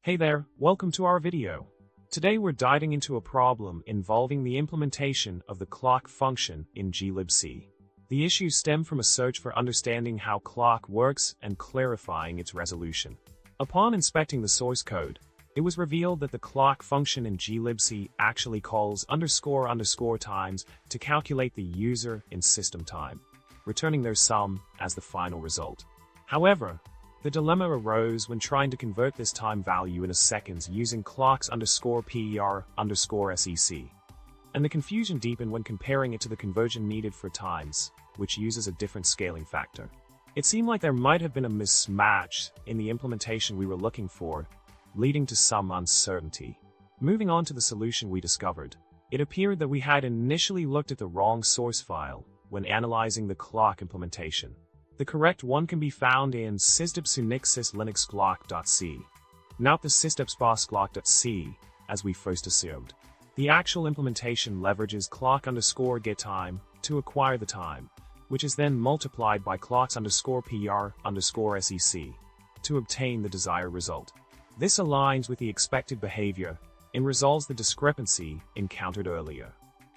Hey there, welcome to our video. Today we're diving into a problem involving the implementation of the clock function in glibc. The issues stem from a search for understanding how clock works and clarifying its resolution. Upon inspecting the source code, it was revealed that the clock function in glibc actually calls __ times to calculate the user in system time, returning their sum as the final result. However, the dilemma arose when trying to convert this time value into seconds using clocks _per_sec, and the confusion deepened when comparing it to the conversion needed for times, which uses a different scaling factor. It seemed like there might have been a mismatch in the implementation we were looking for, leading to some uncertainty. Moving on to the solution we discovered, it appeared that we had initially looked at the wrong source file when analyzing the clock implementation. The correct one can be found in systepsunixsyslinuxclock.c, not the systepsbossclock.c, as we first assumed. The actual implementation leverages clock _getTime to acquire the time, which is then multiplied by clocks _per_sec to obtain the desired result. This aligns with the expected behavior and resolves the discrepancy encountered earlier.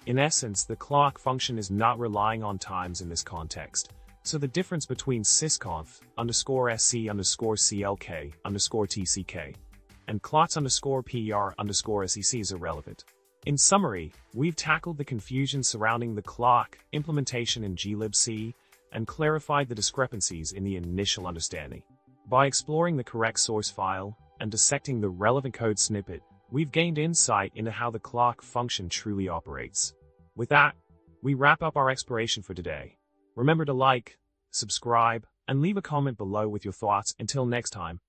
In essence, the clock function is not relying on times in this context, so the difference between sysconf _sc_clk_tck and clocks _per_sec is irrelevant. In summary, we've tackled the confusion surrounding the clock implementation in glibc and clarified the discrepancies in the initial understanding. By exploring the correct source file and dissecting the relevant code snippet, we've gained insight into how the clock function truly operates. With that, we wrap up our exploration for today. Remember to like, subscribe, and leave a comment below with your thoughts. Until next time,